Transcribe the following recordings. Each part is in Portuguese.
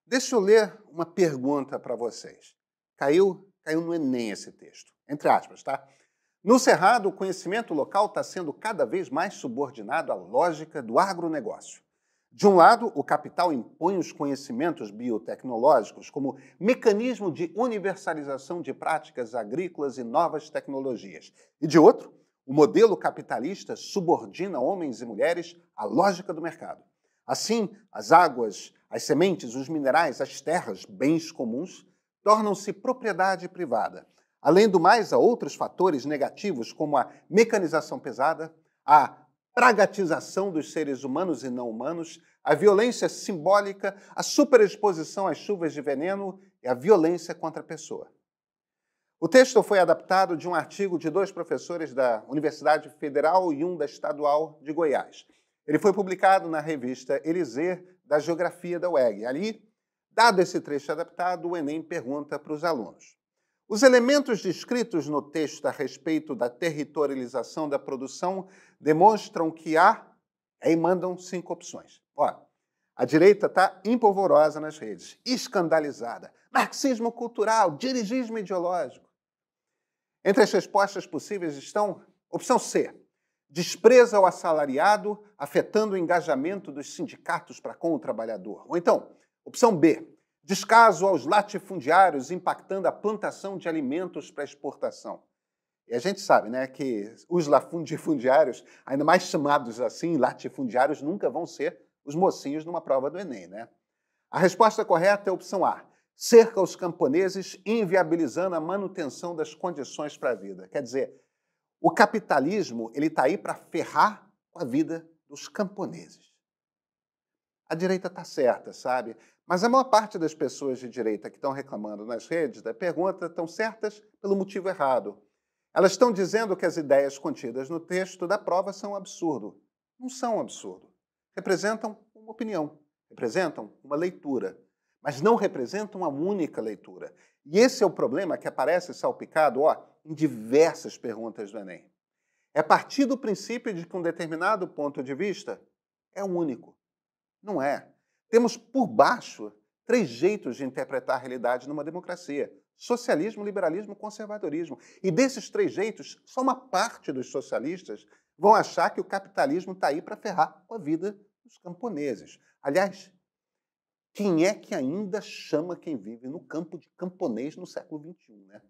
Deixa eu ler uma pergunta para vocês. Caiu no Enem esse texto, entre aspas, tá? No Cerrado, o conhecimento local está sendo cada vez mais subordinado à lógica do agronegócio. De um lado, o capital impõe os conhecimentos biotecnológicos como mecanismo de universalização de práticas agrícolas e novas tecnologias. E de outro, o modelo capitalista subordina homens e mulheres à lógica do mercado. Assim, as águas, as sementes, os minerais, as terras, bens comuns, tornam-se propriedade privada. Além do mais, há outros fatores negativos, como a mecanização pesada, a pragatização dos seres humanos e não humanos, a violência simbólica, a superexposição às chuvas de veneno e a violência contra a pessoa. O texto foi adaptado de um artigo de dois professores da Universidade Federal e um da Estadual de Goiás. Ele foi publicado na revista Eliezer da Geografia da UEG. Ali, dado esse trecho adaptado, o Enem pergunta para os alunos: os elementos descritos no texto a respeito da territorialização da produção demonstram que há... Aí mandam 5 opções. Ó, a direita está empolvorosa nas redes, escandalizada. Marxismo cultural, dirigismo ideológico. Entre as respostas possíveis estão: opção C, despreza o assalariado, afetando o engajamento dos sindicatos para com o trabalhador. Ou então, opção B, descaso aos latifundiários, impactando a plantação de alimentos para exportação. E a gente sabe, né, que os latifundiários, ainda mais chamados assim, latifundiários, nunca vão ser os mocinhos numa prova do Enem, né? A resposta correta é a opção A, cerca os camponeses, inviabilizando a manutenção das condições para a vida. Quer dizer, o capitalismo ele está aí para ferrar com a vida dos camponeses. A direita está certa, sabe? Mas a maior parte das pessoas de direita que estão reclamando nas redes da pergunta estão certas pelo motivo errado. Elas estão dizendo que as ideias contidas no texto da prova são um absurdo. Não são um absurdo. Representam uma opinião, representam uma leitura, mas não representam uma única leitura. E esse é o problema que aparece salpicado em diversas perguntas do Enem. É a partir do princípio de que um determinado ponto de vista é único. Não é. Temos por baixo 3 jeitos de interpretar a realidade numa democracia: socialismo, liberalismo, conservadorismo. E desses 3 jeitos, só uma parte dos socialistas vão achar que o capitalismo está aí para ferrar com a vida dos camponeses. Aliás, quem é que ainda chama quem vive no campo de camponês no século XXI, né?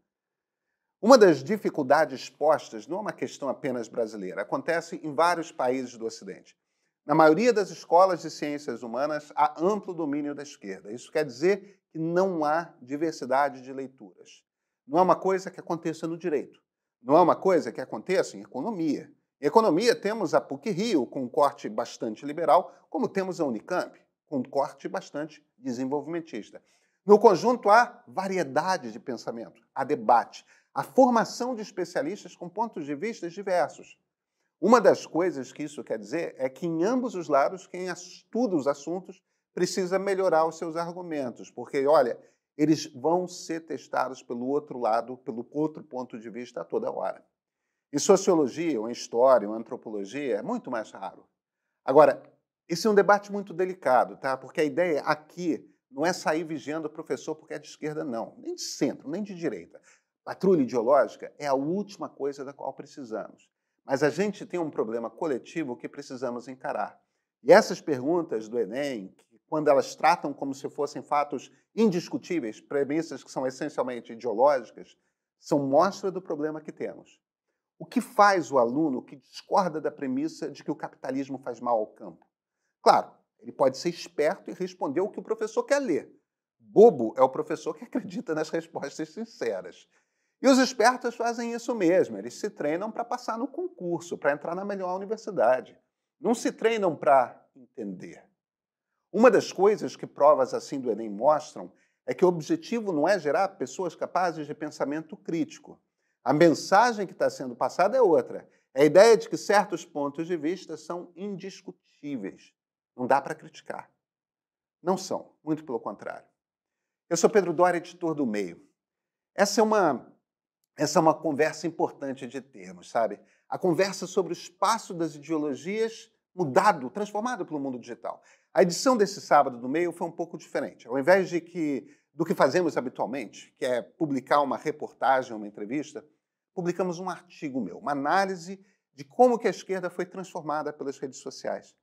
Uma das dificuldades postas não é uma questão apenas brasileira, acontece em vários países do Ocidente. Na maioria das escolas de ciências humanas, há amplo domínio da esquerda. Isso quer dizer que não há diversidade de leituras. Não é uma coisa que aconteça no direito. Não é uma coisa que aconteça em economia. Em economia, temos a PUC-Rio, com um corte bastante liberal, como temos a Unicamp, com um corte bastante desenvolvimentista. No conjunto, há variedade de pensamento, há debate, há formação de especialistas com pontos de vista diversos. Uma das coisas que isso quer dizer é que em ambos os lados, quem estuda os assuntos precisa melhorar os seus argumentos, porque, olha, eles vão ser testados pelo outro lado, pelo outro ponto de vista a toda hora. Em sociologia, ou em história, ou em antropologia, é muito mais raro. Agora, esse é um debate muito delicado, tá? Porque a ideia aqui não é sair vigiando o professor porque é de esquerda, não. Nem de centro, nem de direita. Patrulha ideológica é a última coisa da qual precisamos. Mas a gente tem um problema coletivo que precisamos encarar. E essas perguntas do Enem, quando elas tratam como se fossem fatos indiscutíveis, premissas que são essencialmente ideológicas, são mostra do problema que temos. O que faz o aluno que discorda da premissa de que o capitalismo faz mal ao campo? Claro, ele pode ser esperto e responder o que o professor quer ler. Bobo é o professor que acredita nas respostas sinceras. E os espertos fazem isso mesmo, eles se treinam para passar no concurso, para entrar na melhor universidade. Não se treinam para entender. Uma das coisas que provas assim do Enem mostram é que o objetivo não é gerar pessoas capazes de pensamento crítico. A mensagem que está sendo passada é outra. É a ideia de que certos pontos de vista são indiscutíveis. Não dá para criticar. Não são, muito pelo contrário. Eu sou Pedro Doria, editor do Meio. Essa é uma conversa importante de termos, sabe? A conversa sobre o espaço das ideologias mudado, transformado pelo mundo digital. A edição desse sábado do Meio foi um pouco diferente. Ao invés do que fazemos habitualmente, que é publicar uma reportagem, uma entrevista, publicamos um artigo meu, uma análise de como que a esquerda foi transformada pelas redes sociais.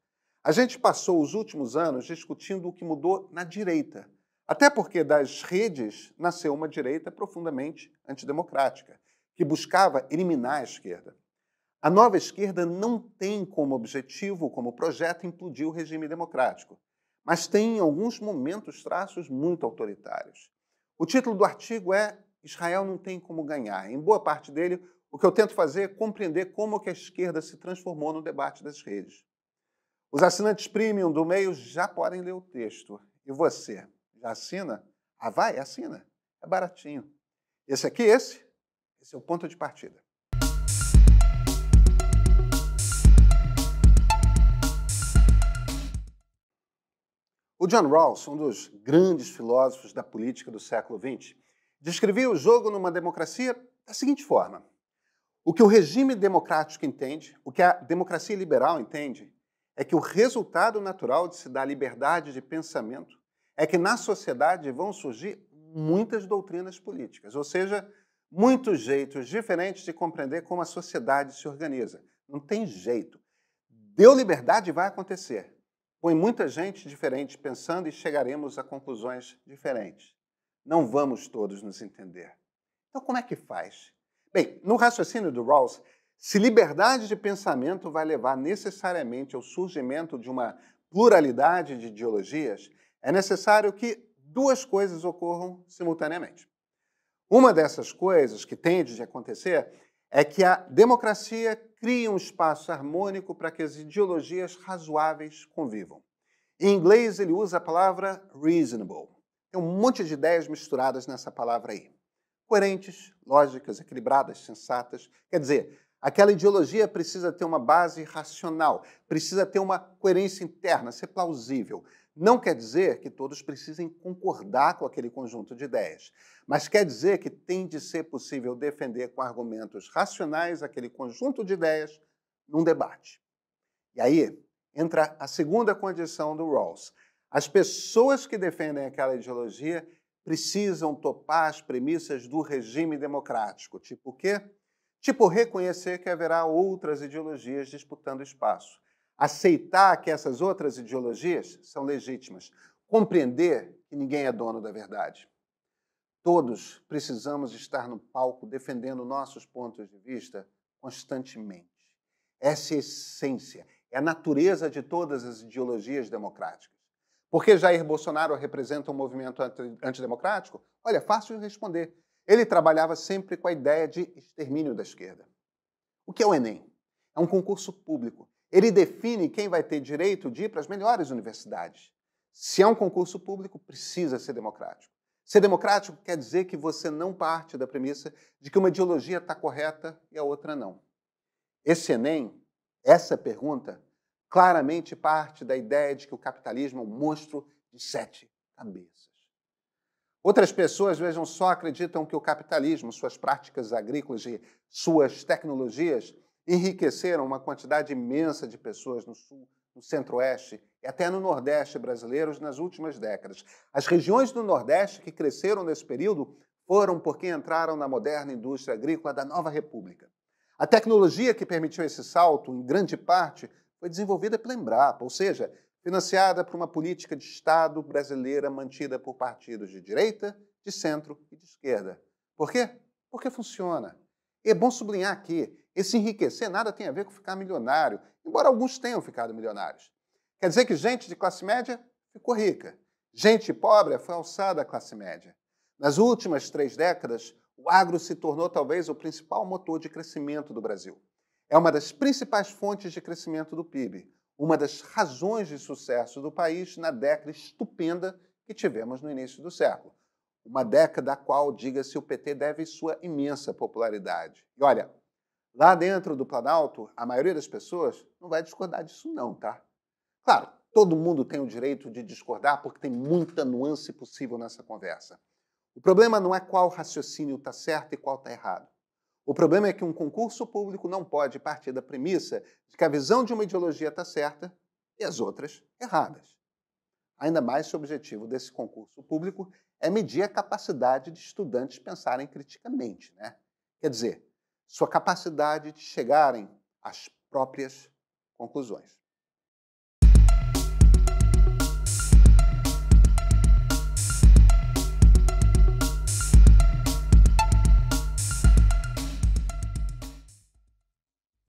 A gente passou os últimos anos discutindo o que mudou na direita, até porque das redes nasceu uma direita profundamente antidemocrática, que buscava eliminar a esquerda. A nova esquerda não tem como objetivo, como projeto, implodir o regime democrático, mas tem em alguns momentos traços muito autoritários. O título do artigo é Israel não tem como ganhar. Em boa parte dele, o que eu tento fazer é compreender como que a esquerda se transformou no debate das redes. Os assinantes premium do Meio já podem ler o texto. E você, já assina? Ah, vai, assina. É baratinho. Esse é o ponto de partida. O John Rawls, um dos grandes filósofos da política do século XX, descrevia o jogo numa democracia da seguinte forma. O que o regime democrático entende, o que a democracia liberal entende, é que o resultado natural de se dar liberdade de pensamento é que na sociedade vão surgir muitas doutrinas políticas, ou seja, muitos jeitos diferentes de compreender como a sociedade se organiza. Não tem jeito. Deu liberdade, vai acontecer. Põe muita gente diferente pensando e chegaremos a conclusões diferentes. Não vamos todos nos entender. Então, como é que faz? Bem, no raciocínio do Rawls, se liberdade de pensamento vai levar necessariamente ao surgimento de uma pluralidade de ideologias, é necessário que duas coisas ocorram simultaneamente. Uma dessas coisas que tende a acontecer é que a democracia cria um espaço harmônico para que as ideologias razoáveis convivam. Em inglês, ele usa a palavra reasonable. Tem um monte de ideias misturadas nessa palavra aí. Coerentes, lógicas, equilibradas, sensatas. Quer dizer, aquela ideologia precisa ter uma base racional, precisa ter uma coerência interna, ser plausível. Não quer dizer que todos precisem concordar com aquele conjunto de ideias, mas quer dizer que tem de ser possível defender com argumentos racionais aquele conjunto de ideias num debate. E aí entra a segunda condição do Rawls. As pessoas que defendem aquela ideologia precisam topar as premissas do regime democrático. Tipo o quê? Tipo reconhecer que haverá outras ideologias disputando espaço. Aceitar que essas outras ideologias são legítimas. Compreender que ninguém é dono da verdade. Todos precisamos estar no palco defendendo nossos pontos de vista constantemente. Essa é a essência, é a natureza de todas as ideologias democráticas. Por que Jair Bolsonaro representa um movimento antidemocrático? Olha, fácil de responder. Ele trabalhava sempre com a ideia de extermínio da esquerda. O que é o Enem? É um concurso público. Ele define quem vai ter direito de ir para as melhores universidades. Se é um concurso público, precisa ser democrático. Ser democrático quer dizer que você não parte da premissa de que uma ideologia está correta e a outra não. Esse Enem, essa pergunta, claramente parte da ideia de que o capitalismo é um monstro de 7 cabeças. Outras pessoas, vejam só, acreditam que o capitalismo, suas práticas agrícolas e suas tecnologias enriqueceram uma quantidade imensa de pessoas no Sul, no Centro-Oeste e até no Nordeste brasileiros nas últimas décadas. As regiões do Nordeste que cresceram nesse período foram porque entraram na moderna indústria agrícola da Nova República. A tecnologia que permitiu esse salto, em grande parte, foi desenvolvida pela Embrapa, ou seja, financiada por uma política de Estado brasileira mantida por partidos de direita, de centro e de esquerda. Por quê? Porque funciona. E é bom sublinhar aqui, esse enriquecer nada tem a ver com ficar milionário, embora alguns tenham ficado milionários. Quer dizer que gente de classe média ficou rica. Gente pobre foi alçada à classe média. Nas últimas 3 décadas, o agro se tornou talvez o principal motor de crescimento do Brasil. É uma das principais fontes de crescimento do PIB, uma das razões de sucesso do país na década estupenda que tivemos no início do século. Uma década a qual, diga-se, o PT deve sua imensa popularidade. E olha, lá dentro do Planalto, a maioria das pessoas não vai discordar disso não, tá? Claro, todo mundo tem o direito de discordar porque tem muita nuance possível nessa conversa. O problema não é qual raciocínio está certo e qual está errado. O problema é que um concurso público não pode partir da premissa de que a visão de uma ideologia está certa e as outras erradas. Ainda mais se o objetivo desse concurso público é medir a capacidade de estudantes pensarem criticamente, né? Quer dizer, sua capacidade de chegarem às próprias conclusões.